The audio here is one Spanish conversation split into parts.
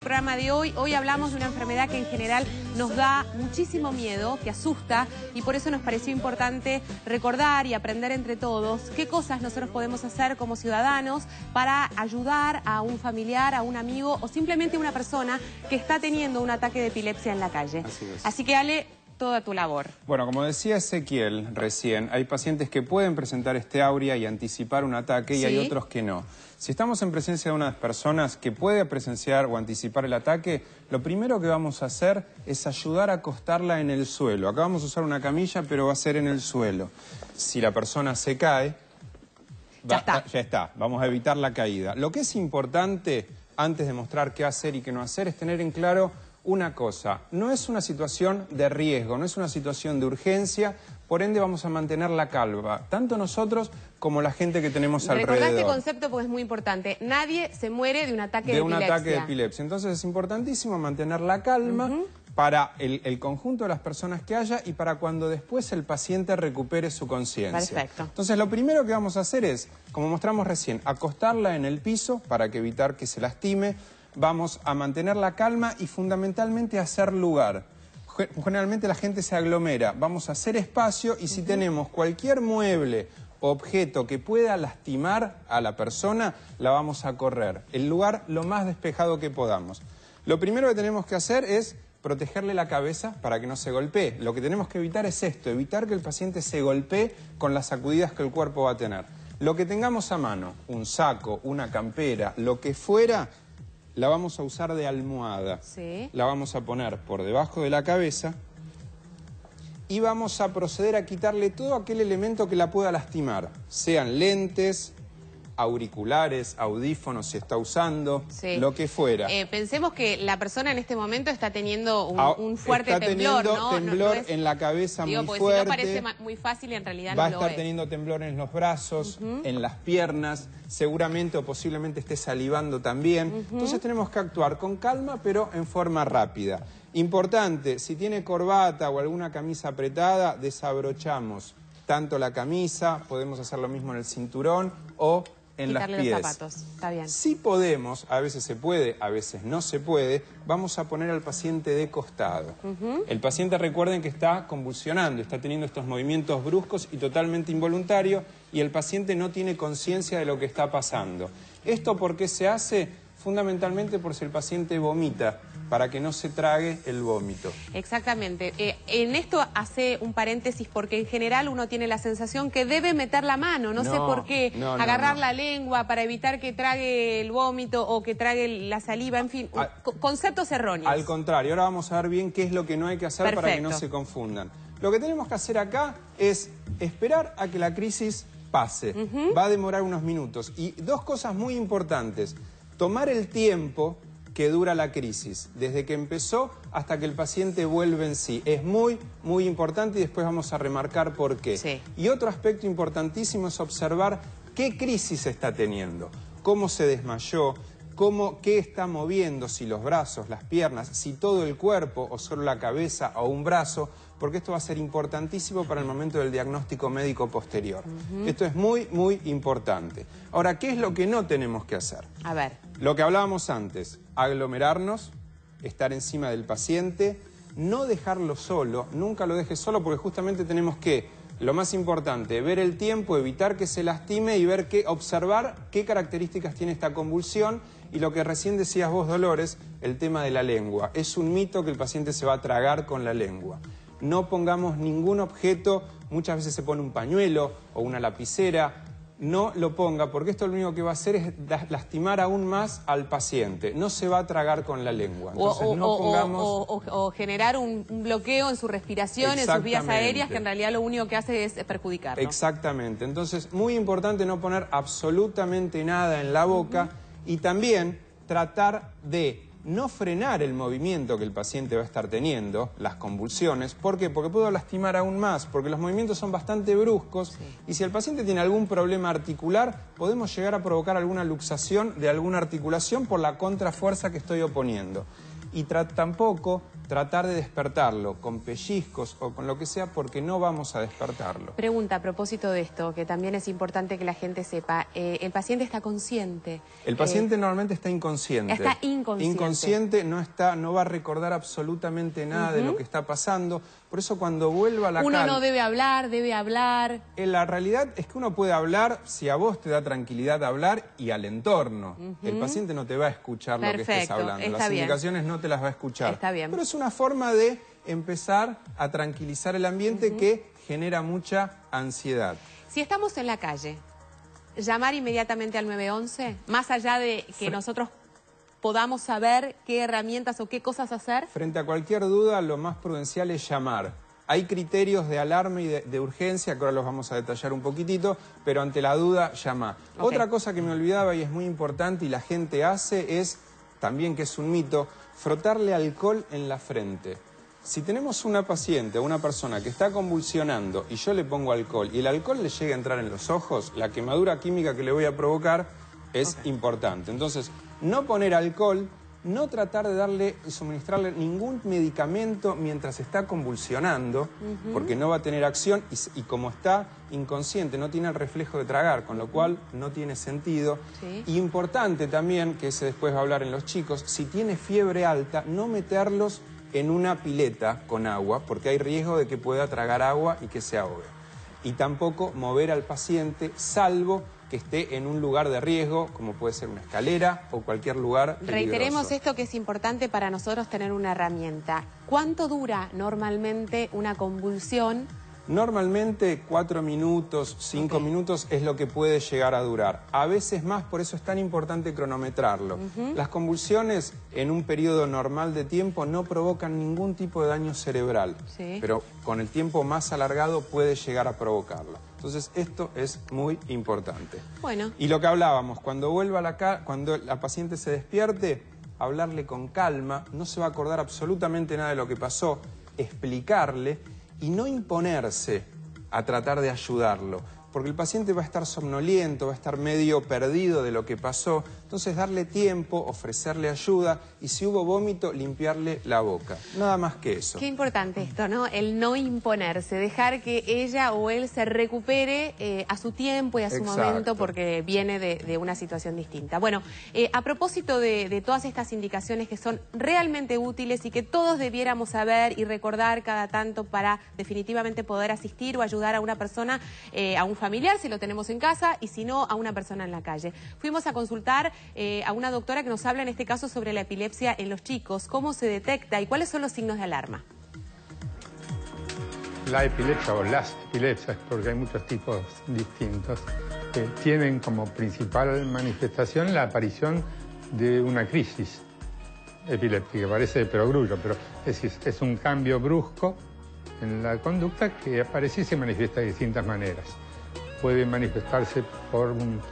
Programa de hoy hablamos de una enfermedad que en general nos da muchísimo miedo, que asusta, y por eso nos pareció importante recordar y aprender entre todos qué cosas nosotros podemos hacer como ciudadanos para ayudar a un familiar, a un amigo o simplemente a una persona que está teniendo un ataque de epilepsia en la calle. Así que Ale, toda tu labor. Bueno, como decía Ezequiel recién, hay pacientes que pueden presentar este aurea y anticipar un ataque y hay otros que no. Si estamos en presencia de unas personas que puede presenciar o anticipar el ataque, lo primero que vamos a hacer es ayudar a acostarla en el suelo. Acá vamos a usar una camilla, pero va a ser en el suelo. Si la persona se cae, ya está. Vamos a evitar la caída. Lo que es importante, antes de mostrar qué hacer y qué no hacer, es tener en claro una cosa. No es una situación de riesgo, no es una situación de urgencia, por ende vamos a mantener la calma, tanto nosotros como la gente que tenemos alrededor. Recordá este concepto porque es muy importante. Nadie se muere de un ataque de epilepsia. De un ataque de epilepsia. Entonces es importantísimo mantener la calma para el conjunto de las personas que haya y para cuando después el paciente recupere su conciencia. Perfecto. Entonces lo primero que vamos a hacer es, como mostramos recién, acostarla en el piso para evitar que se lastime. Vamos a mantener la calma y fundamentalmente hacer lugar. Generalmente la gente se aglomera. Vamos a hacer espacio y si tenemos cualquier mueble o objeto que pueda lastimar a la persona, la vamos a correr. El lugar lo más despejado que podamos. Lo primero que tenemos que hacer es protegerle la cabeza para que no se golpee. Lo que tenemos que evitar es esto, evitar que el paciente se golpee con las sacudidas que el cuerpo va a tener. Lo que tengamos a mano, un saco, una campera, lo que fuera, la vamos a usar de almohada. La vamos a poner por debajo de la cabeza y vamos a proceder a quitarle todo aquel elemento que la pueda lastimar. Sean lentes, auriculares, audífonos si está usando, lo que fuera. Pensemos que la persona en este momento está teniendo un fuerte temblor, ¿no? Está teniendo temblor en la cabeza muy fuerte. Si no parece muy fácil y en realidad no lo es. Va a estar teniendo temblor en los brazos, en las piernas, seguramente o posiblemente esté salivando también. Entonces tenemos que actuar con calma, pero en forma rápida. Importante, si tiene corbata o alguna camisa apretada, desabrochamos tanto la camisa, podemos hacer lo mismo en el cinturón o en las pies. Los zapatos, está bien. Si podemos, a veces se puede, a veces no se puede, vamos a poner al paciente de costado. El paciente, recuerden que está convulsionando, está teniendo estos movimientos bruscos y totalmente involuntarios y el paciente no tiene conciencia de lo que está pasando. ¿Esto por qué se hace? Fundamentalmente por si el paciente vomita, para que no se trague el vómito. Exactamente. En esto hace un paréntesis porque en general uno tiene la sensación que debe meter la mano, no sé por qué, agarrar la lengua para evitar que trague el vómito o que trague la saliva, en fin, conceptos erróneos. Al contrario, ahora vamos a ver bien qué es lo que no hay que hacer para que no se confundan. Lo que tenemos que hacer acá es esperar a que la crisis pase. Va a demorar unos minutos. Y dos cosas muy importantes. Tomar el tiempo que dura la crisis, desde que empezó hasta que el paciente vuelve en sí. Es muy, muy importante y después vamos a remarcar por qué. Y otro aspecto importantísimo es observar qué crisis está teniendo, cómo se desmayó, qué está moviendo, si los brazos, las piernas, si todo el cuerpo o solo la cabeza o un brazo, porque esto va a ser importantísimo para el momento del diagnóstico médico posterior. Esto es muy, muy importante. Ahora, ¿qué es lo que no tenemos que hacer? A ver. Lo que hablábamos antes, aglomerarnos, estar encima del paciente, no dejarlo solo, nunca lo dejes solo porque justamente tenemos que, lo más importante, ver el tiempo, evitar que se lastime y observar qué características tiene esta convulsión y lo que recién decías vos, Dolores, el tema de la lengua. Es un mito que el paciente se va a tragar con la lengua. No pongamos ningún objeto, muchas veces se pone un pañuelo o una lapicera, no lo ponga porque esto lo único que va a hacer es lastimar aún más al paciente. No se va a tragar con la lengua. Entonces, o generar un bloqueo en su respiración, en sus vías aéreas, que en realidad lo único que hace es perjudicarlo. Exactamente. Entonces, muy importante no poner absolutamente nada en la boca y también tratar de no frenar el movimiento que el paciente va a estar teniendo, las convulsiones. ¿Por qué? Porque puedo lastimar aún más, porque los movimientos son bastante bruscos y si el paciente tiene algún problema articular, podemos llegar a provocar alguna luxación de alguna articulación por la contrafuerza que estoy oponiendo. Y tampoco tratar de despertarlo con pellizcos o con lo que sea, porque no vamos a despertarlo. Pregunta a propósito de esto, que también es importante que la gente sepa. ¿El paciente está consciente? El paciente normalmente está inconsciente. Está inconsciente. inconsciente no va a recordar absolutamente nada de lo que está pasando. Por eso cuando vuelva a la calma... Uno no debe hablar, debe hablar. La realidad es que uno puede hablar si a vos te da tranquilidad hablar y al entorno. El paciente no te va a escuchar lo que estés hablando. Las indicaciones no te las va a escuchar. Está bien. Pero es una forma de empezar a tranquilizar el ambiente que genera mucha ansiedad. Si estamos en la calle, llamar inmediatamente al 911, más allá de que nosotros podamos saber qué herramientas o qué cosas hacer. Frente a cualquier duda, lo más prudencial es llamar. Hay criterios de alarma y de urgencia, que ahora los vamos a detallar un poquitito, pero ante la duda, llama. Otra cosa que me olvidaba y es muy importante y la gente hace es, también que es un mito, frotarle alcohol en la frente. Si tenemos una paciente o una persona que está convulsionando y yo le pongo alcohol y el alcohol le llega a entrar en los ojos, la quemadura química que le voy a provocar es importante. Entonces, no poner alcohol, no tratar de darle y suministrarle ningún medicamento mientras está convulsionando, porque no va a tener acción y como está inconsciente, no tiene el reflejo de tragar, con lo cual no tiene sentido. Y importante también, que ese después va a hablar en los chicos, si tiene fiebre alta, no meterlos en una pileta con agua, porque hay riesgo de que pueda tragar agua y que se ahogue. Y tampoco mover al paciente, salvo que esté en un lugar de riesgo, como puede ser una escalera o cualquier lugar peligroso. Reiteremos esto que es importante para nosotros tener una herramienta. ¿Cuánto dura normalmente una convulsión? Normalmente 4 minutos, 5 minutos es lo que puede llegar a durar. A veces más, por eso es tan importante cronometrarlo. Las convulsiones en un periodo normal de tiempo no provocan ningún tipo de daño cerebral, pero con el tiempo más alargado puede llegar a provocarlo. Entonces esto es muy importante. Bueno. Y lo que hablábamos, cuando cuando la paciente se despierte, hablarle con calma, no se va a acordar absolutamente nada de lo que pasó, explicarle y no imponerse a tratar de ayudarlo, porque el paciente va a estar somnoliento, va a estar medio perdido de lo que pasó, entonces darle tiempo, ofrecerle ayuda y si hubo vómito, limpiarle la boca. Nada más que eso. Qué importante esto, ¿no? El no imponerse, dejar que ella o él se recupere a su tiempo y a su momento porque viene de una situación distinta. Bueno, a propósito de todas estas indicaciones que son realmente útiles y que todos debiéramos saber y recordar cada tanto para definitivamente poder asistir o ayudar a una persona, a un familiar si lo tenemos en casa y si no a una persona en la calle. Fuimos a consultar a una doctora que nos habla en este caso sobre la epilepsia en los chicos, cómo se detecta y cuáles son los signos de alarma. La epilepsia o las epilepsias, porque hay muchos tipos distintos, tienen como principal manifestación la aparición de una crisis epiléptica, parece de perogrullo, pero es un cambio brusco en la conducta que aparece y se manifiesta de distintas maneras. Puede manifestarse por un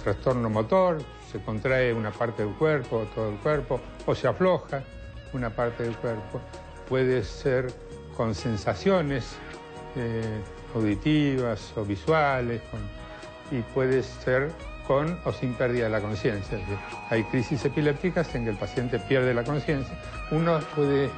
trastorno motor, se contrae una parte del cuerpo o todo el cuerpo, o se afloja una parte del cuerpo. Puede ser con sensaciones auditivas o visuales, y puede ser con o sin pérdida de la conciencia. Hay crisis epilépticas en que el paciente pierde la conciencia. Uno puede,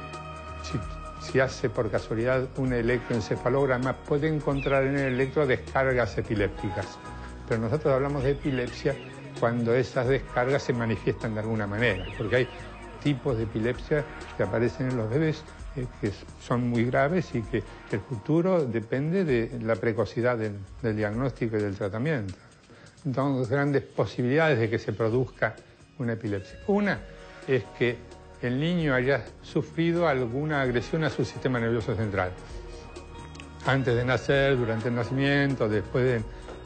si hace por casualidad un electroencefalograma, puede encontrar en el electro descargas epilépticas. Pero nosotros hablamos de epilepsia cuando esas descargas se manifiestan de alguna manera, porque hay tipos de epilepsia que aparecen en los bebés que son muy graves y que el futuro depende de la precocidad del diagnóstico y del tratamiento. Entonces, grandes posibilidades de que se produzca una epilepsia. Una es que el niño haya sufrido alguna agresión a su sistema nervioso central. Antes de nacer, durante el nacimiento, después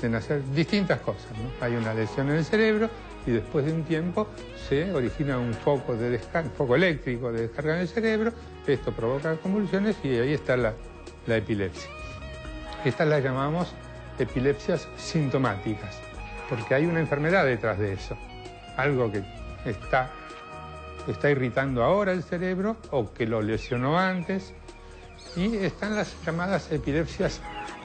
de nacer, distintas cosas, ¿no? Hay una lesión en el cerebro y después de un tiempo se origina un foco eléctrico de descarga en el cerebro, esto provoca convulsiones y ahí está la epilepsia. Estas las llamamos epilepsias sintomáticas, porque hay una enfermedad detrás de eso, algo que está irritando ahora el cerebro o que lo lesionó antes, y están las llamadas epilepsias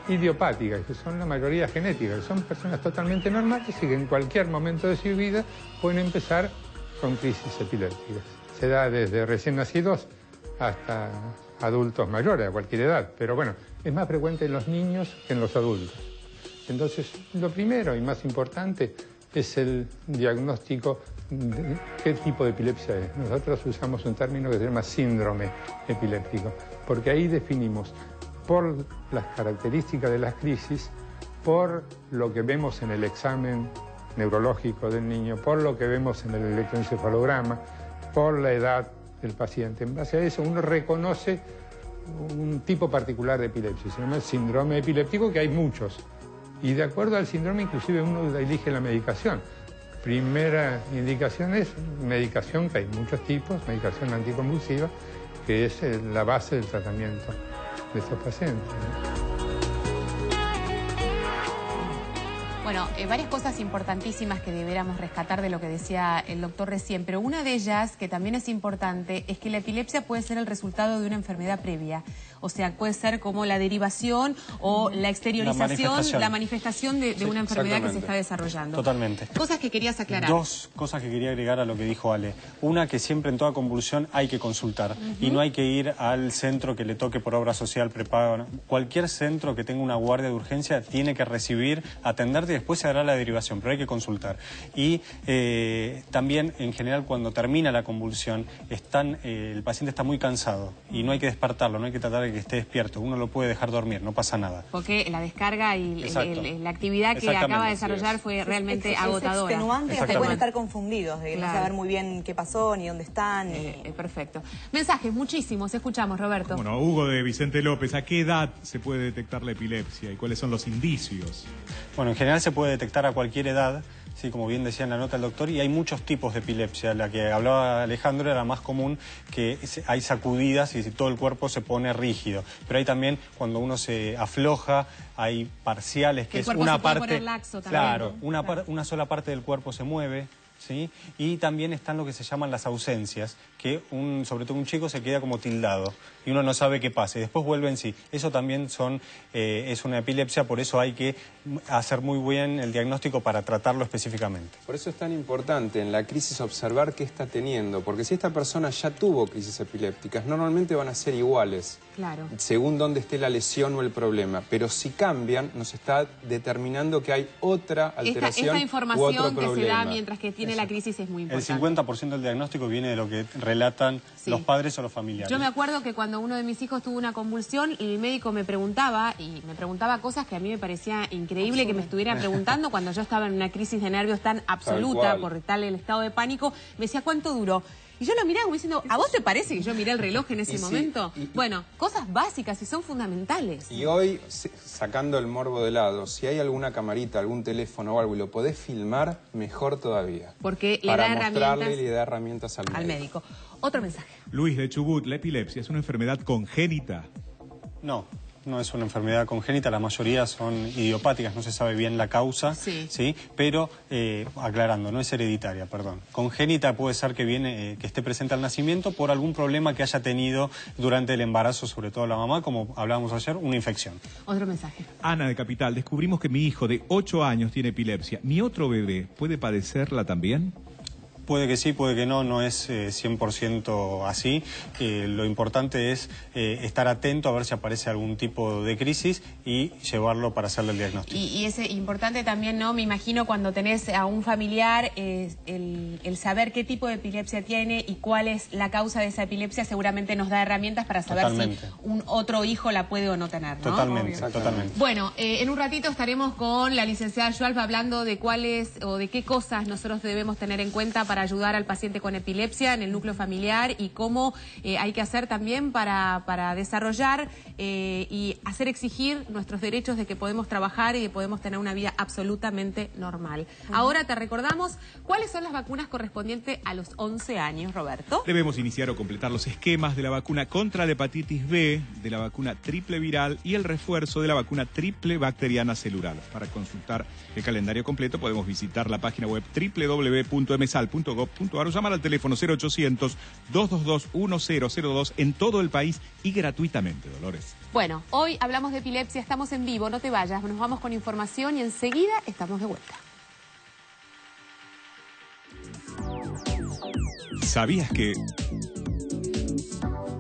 idiopáticas, que son la mayoría genéticas, son personas totalmente normales y que en cualquier momento de su vida pueden empezar con crisis epilépticas. Se da desde recién nacidos hasta adultos mayores, a cualquier edad, pero bueno, es más frecuente en los niños que en los adultos. Entonces, lo primero y más importante es el diagnóstico ¿qué tipo de epilepsia es? Nosotros usamos un término que se llama síndrome epiléptico, porque ahí definimos por las características de las crisis, por lo que vemos en el examen neurológico del niño, por lo que vemos en el electroencefalograma, por la edad del paciente. En base a eso uno reconoce un tipo particular de epilepsia, se llama síndrome epiléptico, que hay muchos. Y de acuerdo al síndrome inclusive uno elige la medicación. Primera indicación es medicación, que hay muchos tipos, medicación anticonvulsiva, que es la base del tratamiento de estos pacientes, ¿no? Bueno, varias cosas importantísimas que deberíamos rescatar de lo que decía el doctor recién, pero una de ellas, que también es importante, es que la epilepsia puede ser el resultado de una enfermedad previa. O sea, puede ser como la derivación o la exteriorización, la manifestación de una enfermedad que se está desarrollando. Totalmente. Cosas que querías aclarar. Dos cosas que quería agregar a lo que dijo Ale. Una, que siempre en toda convulsión hay que consultar y no hay que ir al centro que le toque por obra social prepago. Cualquier centro que tenga una guardia de urgencia tiene que recibir, atenderte y después se hará la derivación, pero hay que consultar. Y también, en general, cuando termina la convulsión, el paciente está muy cansado y no hay que despertarlo, no hay que tratar de que esté despierto. Uno lo puede dejar dormir, no pasa nada. Porque la descarga y la actividad que acaba de desarrollar fue realmente agotadora. Es extenuante, hasta pueden estar confundidos, de no saber muy bien qué pasó, ni dónde están. Perfecto. Mensajes, muchísimos. Escuchamos, Roberto. Bueno, Hugo de Vicente López, ¿a qué edad se puede detectar la epilepsia y cuáles son los indicios? Bueno, en general se puede detectar a cualquier edad, sí, como bien decía en la nota el doctor, y hay muchos tipos de epilepsia. La que hablaba Alejandro era más común, que hay sacudidas y todo el cuerpo se pone rígido. Pero hay también, cuando uno se afloja, hay parciales, que es una parte... Laxo también, claro, ¿no? Una sola parte del cuerpo se mueve. ¿Sí? Y también están lo que se llaman las ausencias, que sobre todo un chico se queda como tildado y uno no sabe qué pasa y después vuelve en sí. Eso también es una epilepsia, por eso hay que hacer muy bien el diagnóstico para tratarlo específicamente. Por eso es tan importante en la crisis observar qué está teniendo, porque si esta persona ya tuvo crisis epilépticas, normalmente van a ser iguales, según dónde esté la lesión o el problema, pero si cambian, nos está determinando que hay otra alteración esta información u otro problema. Que se da mientras que tiene la crisis es muy importante. El 50% del diagnóstico viene de lo que relatan los padres o los familiares. Yo me acuerdo que cuando uno de mis hijos tuvo una convulsión, el médico me preguntaba cosas que a mí me parecía increíble que me estuviera preguntando cuando yo estaba en una crisis de nervios tan absoluta por tal el estado de pánico. Me decía, ¿cuánto duró? Y yo lo miraba como diciendo, ¿a vos te parece que yo miré el reloj en ese momento? Bueno, cosas básicas y son fundamentales. Y hoy, sacando el morbo de lado, si hay alguna camarita, algún teléfono o algo y lo podés filmar, mejor todavía. Porque le da herramientas al médico. Otro mensaje. Luis de Chubut, ¿la epilepsia es una enfermedad congénita? No es una enfermedad congénita, la mayoría son idiopáticas, no se sabe bien la causa, ¿sí? Pero, aclarando, no es hereditaria, perdón. Congénita puede ser que esté presente al nacimiento por algún problema que haya tenido durante el embarazo, sobre todo la mamá, como hablábamos ayer, una infección. Otro mensaje. Ana de Capital, descubrimos que mi hijo de 8 años tiene epilepsia. ¿Mi otro bebé puede padecerla también? Puede que sí, puede que no, no es 100% así. Lo importante es estar atento a ver si aparece algún tipo de crisis y llevarlo para hacerle el diagnóstico. Y es importante también, ¿no? Me imagino cuando tenés a un familiar, el saber qué tipo de epilepsia tiene y cuál es la causa de esa epilepsia seguramente nos da herramientas para saber si un otro hijo la puede o no tener, ¿no? Totalmente. Bueno, en un ratito estaremos con la licenciada Schwalb hablando de cuáles o de qué cosas nosotros debemos tener en cuenta para ayudar al paciente con epilepsia en el núcleo familiar y cómo hay que hacer también para desarrollar y hacer exigir nuestros derechos de que podemos trabajar y que podemos tener una vida absolutamente normal. Ahora te recordamos cuáles son las vacunas correspondientes a los 11 años, Roberto. Debemos iniciar o completar los esquemas de la vacuna contra la hepatitis B, de la vacuna triple viral y el refuerzo de la vacuna triple bacteriana celular. Para consultar el calendario completo podemos visitar la página web www.msal.gov.ar o llamar al teléfono 0800-222-1002 en todo el país y gratuitamente, Dolores. Bueno, hoy hablamos de epilepsia, estamos en vivo, no te vayas, nos vamos con información y enseguida estamos de vuelta. ¿Sabías que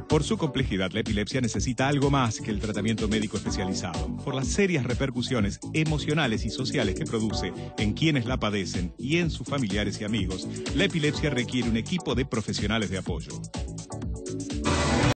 Por su complejidad, la epilepsia necesita algo más que el tratamiento médico especializado. Por las serias repercusiones emocionales y sociales que produce en quienes la padecen y en sus familiares y amigos, la epilepsia requiere un equipo de profesionales de apoyo.